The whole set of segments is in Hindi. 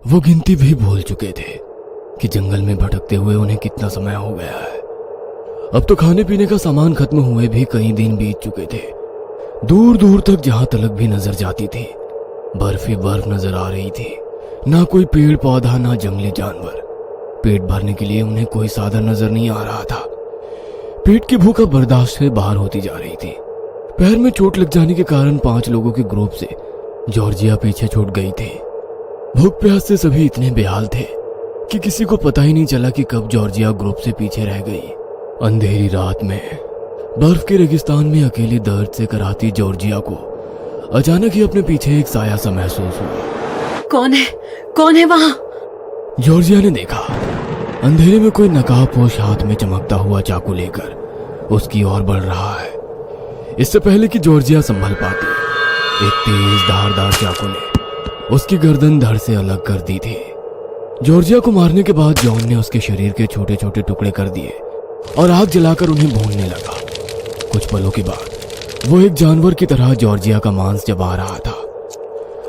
वो गिनती भी भूल चुके थे कि जंगल में भटकते हुए उन्हें कितना समय हो गया है। अब तो खाने पीने का सामान खत्म हुए भी कई दिन बीत चुके थे। दूर दूर तक जहां तलक भी नजर जाती थी बर्फ ही बर्फ नजर आ रही थी। ना कोई पेड़ पौधा, ना जंगली जानवर। पेट भरने के लिए उन्हें कोई साधन नजर नहीं आ रहा था। पेट की भूख अब बर्दाश्त से बाहर होती जा रही थी। पैर में चोट लग जाने के कारण 5 लोगों के ग्रुप से जॉर्जिया पीछे छूट गई थी। भूख प्यास से सभी इतने बेहाल थे कि किसी को पता ही नहीं चला कि कब जॉर्जिया ग्रुप से पीछे रह गई। अंधेरी रात में बर्फ के रेगिस्तान में अकेली दर्द से कराती जॉर्जिया को अचानक ही अपने पीछे एक साया सा महसूस हुआ। कौन है वहां? जॉर्जिया ने देखा अंधेरे में कोई नकाबपोश हाथ में चमकता हुआ चाकू लेकर उसकी ओर बढ़ रहा है। इससे पहले कि जॉर्जिया संभल पाती, एक तेज धारदार चाकू ने उसकी गर्दन धड़ से अलग कर दी थी। जॉर्जिया को मारने के बाद जॉन ने उसके शरीर के छोटे छोटे टुकड़े कर दिए और आग जलाकर उन्हें भूनने लगा। कुछ पलों के बाद वो एक जानवर की तरह जॉर्जिया का मांस चबा रहा था।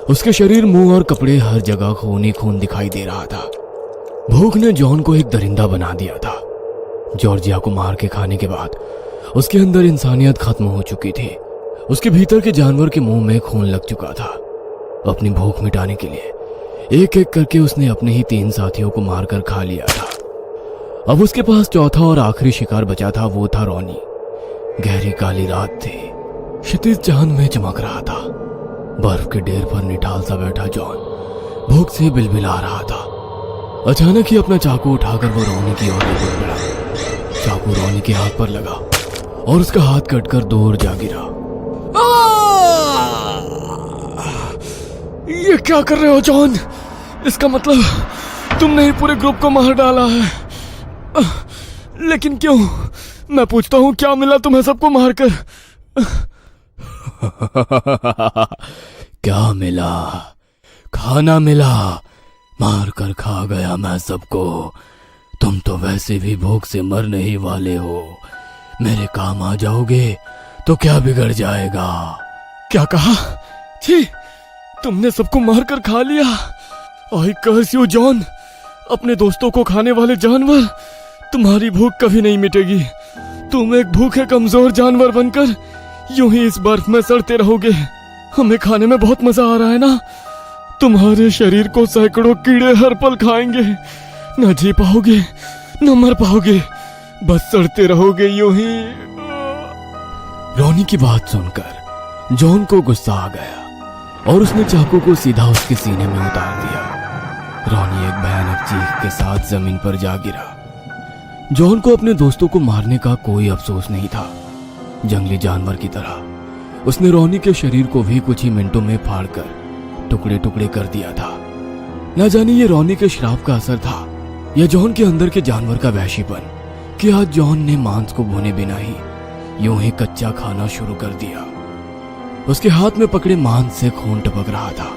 उसके शरीर, मुंह और कपड़े हर जगह खून ही खून दिखाई दे रहा था। भूख ने जॉन को एक दरिंदा बना दिया था। जॉर्जिया को मार के खाने के बाद उसके अंदर इंसानियत खत्म हो चुकी थी। उसके भीतर के जानवर के मुंह में खून लग चुका था। अपनी भूख मिटाने के लिए एक एक करके उसने अपने ही 3 साथियों को मारकर खा लिया था। अब उसके पास चौथा और आखिरी शिकार बचा था, वो था रॉनी। गहरी काली रात थी, क्षितिज चांद में चमक रहा था। बर्फ के ढेर पर निठाल सा बैठा जॉन भूख से बिलबिला रहा था। अचानक ही अपना चाकू उठाकर वो रॉनी की ओर बढ़ पड़ा। चाकू रॉनी के हाथ पर लगा और उसका हाथ कटकर दूर जा गिरा। ये क्या कर रहे हो जॉन? इसका मतलब तुमने ही पूरे ग्रुप को मार डाला है। लेकिन क्यों? मैं पूछता हूं, क्या मिला तुम्हें सबको मारकर? क्या मिला? खाना मिला। मार कर खा गया मैं सबको। तुम तो वैसे भी भूख से मरने ही वाले हो। मेरे काम आ जाओगे तो क्या बिगड़ जाएगा? क्या कहा? छी, तुमने सबको मारकर खा लिया। आई कर्स यू जॉन, अपने दोस्तों को खाने वाले जानवर। तुम्हारी भूख कभी नहीं मिटेगी। तुम एक भूखे कमजोर जानवर बनकर यूं ही इस बर्फ में सड़ते रहोगे। हमें खाने में बहुत मजा आ रहा है ना? तुम्हारे शरीर को सैकड़ों कीड़े हर पल खाएंगे। न जी पाओगे, न मर पाओगे, बस सड़ते रहोगे यूं ही। रॉनी की बात सुनकर जॉन को गुस्सा आ गया और उसने चाकू को सीधा उसके सीने में उतार दिया। रॉनी एक भयानक चीख के साथ जमीन पर जा गिरा। जॉन को अपने दोस्तों को मारने का कोई अफसोस नहीं था। जंगली जानवर की तरह उसने रॉनी के शरीर को भी कुछ ही मिनटों में फाड़कर टुकड़े टुकड़े कर दिया था। न जाने ये रॉनी के श्राप का असर था या जॉन के अंदर के जानवर का वहशीपन कि आज जॉन ने मांस को भुने बिना ही यूं ही कच्चा खाना शुरू कर दिया। उसके हाथ में पकड़े मांस से खून टपक रहा था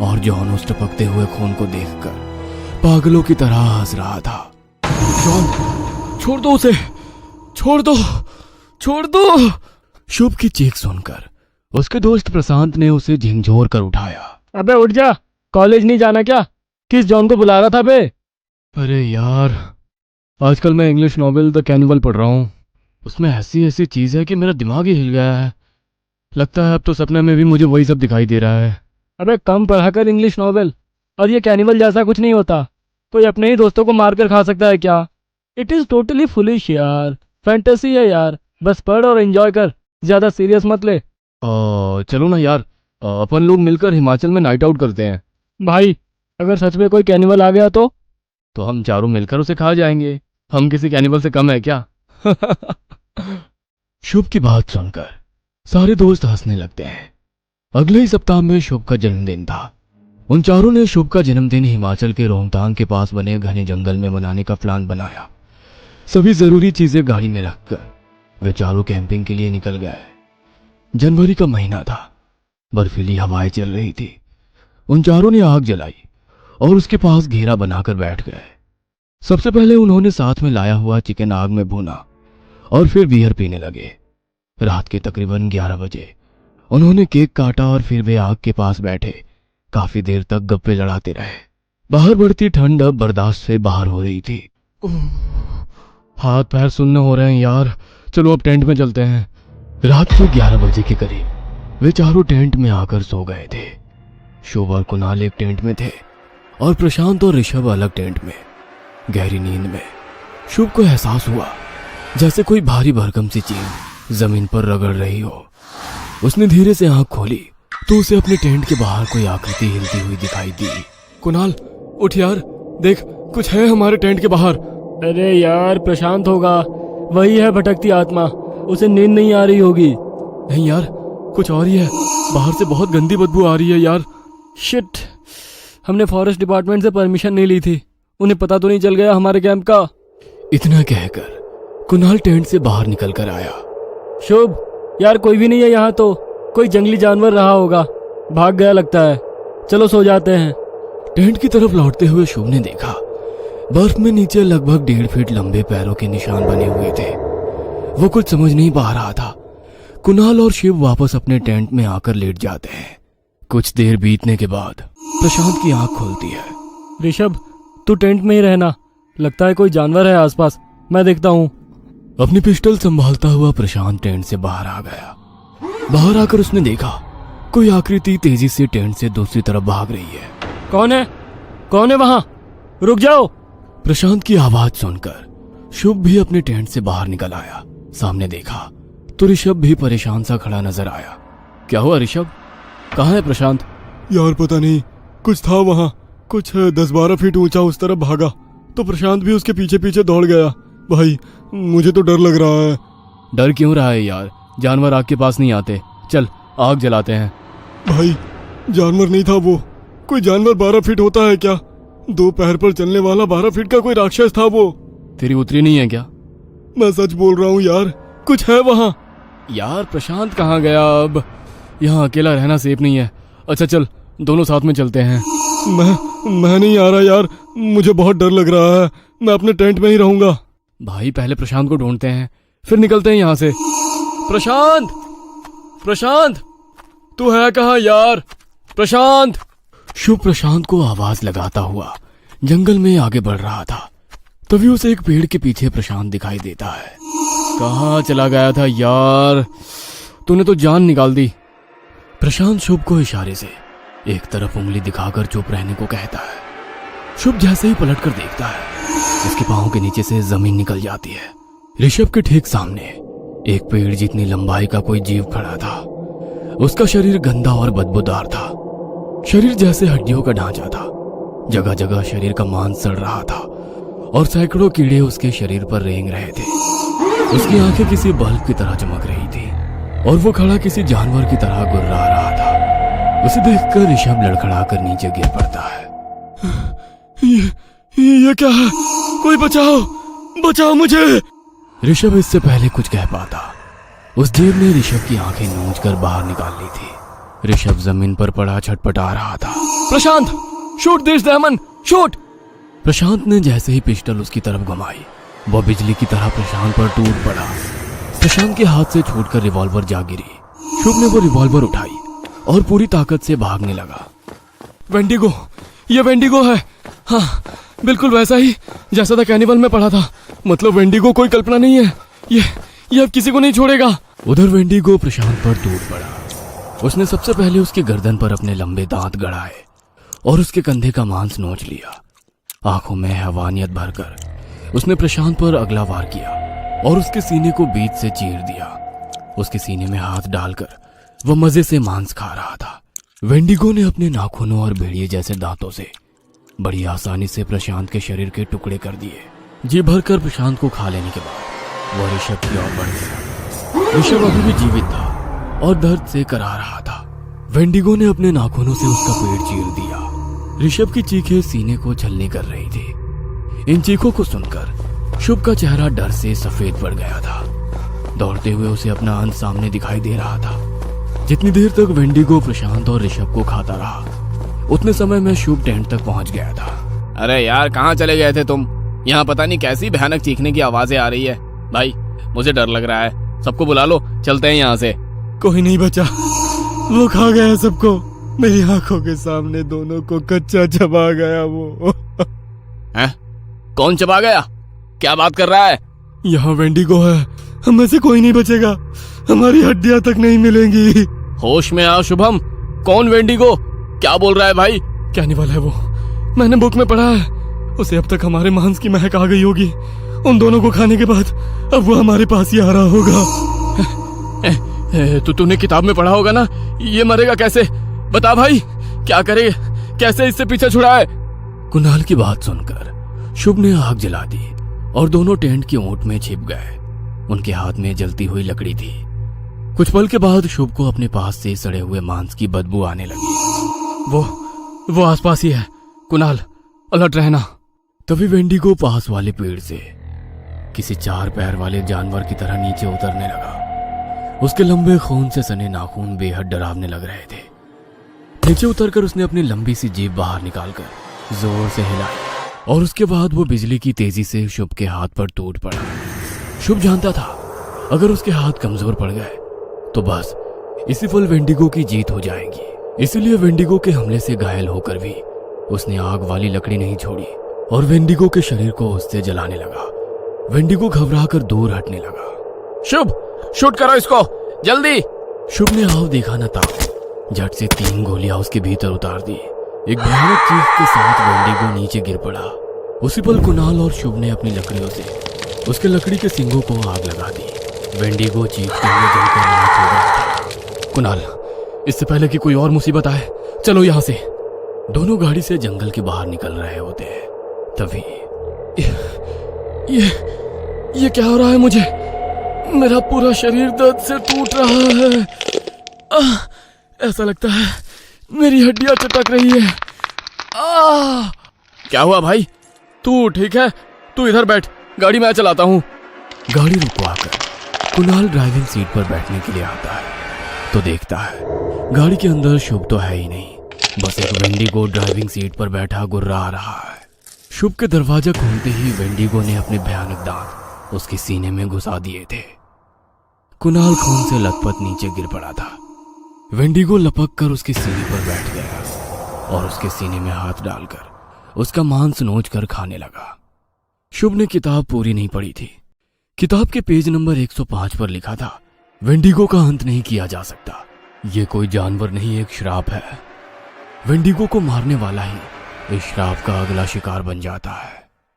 और जॉन उस टपकते हुए खून को देखकर पागलों की तरह हंस रहा था। जॉन, छोड़ दो उसे, छोड़ दो, छोड़ दो। शुभ की चीख सुनकर उसके दोस्त प्रशांत ने उसे झिंझोर कर उठाया। अबे उठ जा, कॉलेज नहीं जाना क्या? किस जॉन को बुला रहा था बे? अरे यार, आजकल मैं इंग्लिश नॉवेल द कैनिबल पढ़ रहा हूँ। उसमें ऐसी ऐसी चीज है कि मेरा दिमाग ही हिल गया है। लगता है अब तो सपने में भी मुझे वही सब दिखाई दे रहा है। अबे कम पढ़ा कर इंग्लिश नॉवेल। और ये कैनिबल जैसा कुछ नहीं होता। कोई अपने ही दोस्तों को मार कर खा सकता है क्या? इट इज टोटली फुलिश यार, फैंटेसी है यार। बस पढ़ और एंजॉय कर, ज्यादा सीरियस मत ले। चलो ना यार, अपन लोग मिलकर हिमाचल में नाइट आउट करते हैं। भाई अगर सच में कोई कैनिबल आ गया तो हम चारों मिलकर उसे खा जाएंगे। हम किसी कैनिबल से कम है क्या? शुभ की बात सुनकर सारे दोस्त हंसने लगते हैं। अगले ही सप्ताह में शुभ का जन्मदिन था। उन चारों ने शुभ का जन्मदिन हिमाचल के रोहतांग के पास बने घने जंगल में मनाने का प्लान बनाया। सभी जरूरी चीजें गाड़ी में रखकर वे चारों कैंपिंग के लिए निकल गए। जनवरी का महीना था, बर्फीली हवाएं चल रही थी। उन चारों ने आग जलाई और उसके पास घेरा बनाकर बैठ गए। सबसे पहले उन्होंने साथ में लाया हुआ चिकन आग में भूना और फिर बियर पीने लगे। रात के तकरीबन 11 बजे उन्होंने केक काटा और फिर वे आग के पास बैठे काफी देर तक गप्पे लड़ाते रहे। बाहर बढ़ती ठंड अब बर्दाश्त से बाहर हो रही थी। हाथ पैर सुनने हो रहे हैं यार, चलो अब टेंट में चलते हैं। रात के 11 बजे के करीब वे चारों टेंट में आकर सो गए थे। शुभ और कुणाल एक टेंट में थे और प्रशांत और ऋषभ अलग टेंट में। गहरी नींद में शुभ को एहसास हुआ जैसे कोई भारी भरकम सी चीज जमीन पर रगड़ रही हो। उसने धीरे से आंख खोली तो उसे अपने टेंट के बाहर कोई आकृति हिलती हुई दिखाई दी। कुणाल उठ यार, देख कुछ है हमारे टेंट के बाहर। अरे यार प्रशांत होगा, वही है भटकती आत्मा, उसे नींद नहीं आ रही होगी। नहीं यार, कुछ और ही है, बाहर से बहुत गंदी बदबू आ रही है यार। शिट, हमने फॉरेस्ट डिपार्टमेंट से परमिशन नहीं ली थी, उन्हें पता तो नहीं चल गया हमारे कैंप का। इतना कहकर कुणाल टेंट से बाहर निकल कर आया। शुभ यार, कोई भी नहीं है यहाँ तो, कोई जंगली जानवर रहा होगा, भाग गया लगता है, चलो सो जाते हैं। टेंट की तरफ लौटते हुए शुभ ने देखा बर्फ में नीचे लगभग 1.5 फीट लंबे पैरों के निशान बने हुए थे। वो कुछ समझ नहीं पा रहा था। कुणाल और शिव वापस अपने टेंट में आकर लेट जाते हैं। कुछ देर बीतने के बाद प्रशांत की आंख खुलती है। ऋषभ तू टेंट में ही रहना, लगता है कोई जानवर है आसपास, मैं देखता हूँ। अपनी पिस्टल संभालता हुआ प्रशांत टेंट से बाहर आ गया। बाहर आकर उसने देखा कोई आकृति तेजी से टेंट से दूसरी तरफ भाग रही है। कौन है, कौन है वहां, रुक जाओ। प्रशांत की आवाज सुनकर शुभ भी अपने टेंट से बाहर निकल आया। सामने देखा तो ऋषभ भी परेशान सा खड़ा नजर आया। क्या हुआ ऋषभ, कहाँ है प्रशांत? यार पता नहीं, कुछ था वहाँ, कुछ 10-12 फीट ऊंचा उस तरफ भागा तो प्रशांत भी उसके पीछे पीछे दौड़ गया। भाई मुझे तो डर लग रहा है। डर क्यों रहा है यार, जानवर आग के पास नहीं आते, चल आग जलाते हैं। भाई जानवर नहीं था वो, कोई जानवर 12 फीट होता है क्या? 2 पैर पर चलने वाला 12 फीट का कोई राक्षस था वो। तेरी उतरी नहीं है क्या? मैं सच बोल रहा हूँ यार, कुछ है वहाँ। यार प्रशांत कहाँ गया अब, यहाँ अकेला रहना सेफ नहीं है। अच्छा चल दोनों साथ में चलते हैं। मैं नहीं आ रहा यार, मुझे बहुत डर लग रहा है, मैं अपने टेंट में ही रहूंगा। भाई पहले प्रशांत को ढूंढते हैं फिर निकलते हैं यहाँ से। प्रशांत, प्रशांत तू है कहाँ यार, प्रशांत। शुभ प्रशांत को आवाज लगाता हुआ जंगल में आगे बढ़ रहा था। तभी उसे एक पेड़ के पीछे प्रशांत दिखाई देता है। कहाँ चला गया था यार, तूने तो जान निकाल दी। प्रशांत शुभ को इशारे से एक तरफ उंगली दिखाकर चुप रहने को कहता है। शुभ जैसे ही पलट कर देखता है उसके पांव के नीचे से जमीन निकल जाती है। ऋषभ के ठीक सामने एक पेड़ जितनी लंबाई का कोई जीव खड़ा था। उसका शरीर गंदा और बदबूदार था। शरीर जैसे हड्डियों का ढांचा था, जगह जगह शरीर का मांस सड़ रहा था और सैकड़ों कीड़े उसके शरीर पर रेंग रहे थे। उसकी आंखें किसी बल्ब की तरह चमक रही थी और वो खड़ा किसी जानवर की तरह गुर्रा रहा था। उसे देखकर ऋषभ लड़खड़ा कर नीचे गिर पड़ता है। ये क्या है, कोई बचाओ, बचाओ मुझे। ऋषभ इससे पहले कुछ कह पाता उस देव ने ऋषभ की आंखें नोच कर बाहर निकाल ली थी। ऋषभ जमीन पर पड़ा छटपटा रहा था। प्रशांत शूट दिस डेमन, शूट। प्रशांत ने जैसे ही पिस्टल उसकी तरफ घुमाई वह बिजली की तरह प्रशांत पर टूट पड़ा। प्रशांत के हाथ से छूटकर रिवॉल्वर जा गिरी। शुभ ने वो रिवॉल्वर उठाई और पूरी ताकत से भागने लगा। वेंडिगो, ये वेंडिगो है। हाँ बिल्कुल वैसा ही जैसा था कैनिवल में पढ़ा था। मतलब वेंडिगो कोई कल्पना नहीं है, ये अब किसी को नहीं छोड़ेगा। उधर वेंडिगो प्रशांत पर टूट पड़ा। उसने सबसे पहले उसकी गर्दन पर अपने लंबे दांत गड़ाए और उसके कंधे का मांस नोच लिया। आंखों में हैवानियत भरकर उसने प्रशांत पर अगला वार किया और उसके सीने को बीच से चीर दिया। उसके सीने में हाथ डालकर वह मजे से मांस खा रहा था। वेंडिगो ने अपने नाखूनों और भेड़िए जैसे दांतों से बड़ी आसानी से प्रशांत के शरीर के टुकड़े कर दिए। जी भरकर प्रशांत को खा लेने के बाद वह ऋषभ की ओर बढ़ गया। ऋषभ अभी भी जीवित था और दर्द से करा रहा था। वेंडिगो ने अपने नाखूनों से उसका पेट चीर दिया। ऋषभ की चीखें सीने को छलनी कर रही थी। इन चीखों को सुनकर शुभ का चेहरा डर से सफेद पड़ गया था। दौड़ते हुए उसे अपना अंत सामने दिखाई दे रहा था। जितनी देर तक वेंडिगो प्रशांत और ऋषभ को खाता रहा उतने समय में शुभ टेंट तक पहुंच गया था। अरे यार कहाँ चले गए थे तुम? यहाँ पता नहीं कैसी भयानक चीखने की आवाजें आ रही है। भाई मुझे डर लग रहा है, सबको बुला लो, चलते हैं यहाँ से। कोई नहीं बचा, वो खा गया सबको। मेरी आंखों के सामने दोनों को कच्चा चबा गया वो। हैं? कौन चबा गया? क्या बात कर रहा है? यहाँ वेंडिगो है, हम में से कोई नहीं बचेगा, हमारी हड्डियां तक नहीं मिलेंगी। होश में आओ शुभम, कौन वेंडिगो? क्या बोल रहा है भाई? कैनिवल है वो, मैंने बुक में पढ़ा है। उसे अब तक हमारे मांस की महक आ गई होगी। उन दोनों को खाने के बाद अब वो हमारे पास ही आ रहा होगा। तो तूने किताब में पढ़ा होगा ना, ये मरेगा कैसे? बता भाई, क्या करे, कैसे इससे पीछे छुड़ाए? कुणाल की बात सुनकर शुभ ने आग जला दी और दोनों टेंट की ओट में छिप गए। उनके हाथ में जलती हुई लकड़ी थी। कुछ पल के बाद शुभ को अपने पास से सड़े हुए मांस की बदबू आने लगी। वो आसपास ही है, कुणाल अलर्ट रहना। तभी वेंडिगो पास वाले पेड़ से किसी 4 पैर वाले जानवर की तरह नीचे उतरने लगा। उसके लंबे खून से सने नाखून बेहद डरावने लग रहे थे। नीचे उतरकर उसने अपनी लंबी सी जीभ बाहर निकालकर जोर से हिलाई और उसके बाद वो बिजली की तेजी से शुभ के हाथ पर टूट पड़ा। शुभ जानता था अगर उसके हाथ कमजोर पड़ गए तो बस इसी पल वेंडिगो की जीत हो जाएगी। इसलिए वेंडिगो के हमले से घायल होकर भी उसने आग वाली लकड़ी नहीं छोड़ी और वेंडिगो के शरीर को उससे जलाने लगा। वेंडिगो घबराकर दूर हटने लगा। शुभ, शूट करो इसको जल्दी। शुभ ने आव देखा न था, झट से 3 गोलियां उसके भीतर उतार दी। एक भयानक चीख के साथ वेंडिगो नीचे गिर पड़ा। उसी पल कुणाल और शुभ ने अपनी लकड़ियों से उसके लकड़ी के सींगों को आग लगा दी। वेंडिगो चीखते हुए जलकर राख हो गया था। कुणाल, इससे पहले कि कोई और मुसीबत आए, चलो यहाँ से। दोनों गाड़ी से जंगल के बाहर निकल रहे होते हैं। तभी ये क्या हो रहा है? मुझे मेरा पूरा शरीर दर्द से टूट रहा है। ऐसा लगता है मेरी हड्डियां चटक रही है। क्या हुआ भाई? तू ठीक है? तू इधर बैठ, गाड़ी मैं चलाता हूँ। गाड़ी रुकवाकर कुणाल ड्राइविंग सीट पर बैठने के लिए आता है तो देखता है गाड़ी के अंदर शुभ तो है ही नहीं, बस एक वेंडिगो ड्राइविंग सीट पर बैठा गुर्रा रहा है। शुभ के दरवाजा खोलते ही वेंडिगो ने अपने भयानक दांत उसके सीने में घुसा दिए थे। कुणाल खून से लथपथ नीचे गिर पड़ा था। वेंडिगो लपक कर उसके सीने पर बैठ गया और उसके सीने में हाथ डालकर उसका मांस नोच कर खाने लगा। शुभ ने किताब पूरी नहीं पढ़ी थी। किताब के पेज नंबर 105 पर लिखा था, वेंडिगो का अंत नहीं किया जा सकता। ये कोई जानवर नहीं, एक श्राप है। वेंडिगो को मारने वाला ही इस श्राप का अगला शिकार बन जाता है।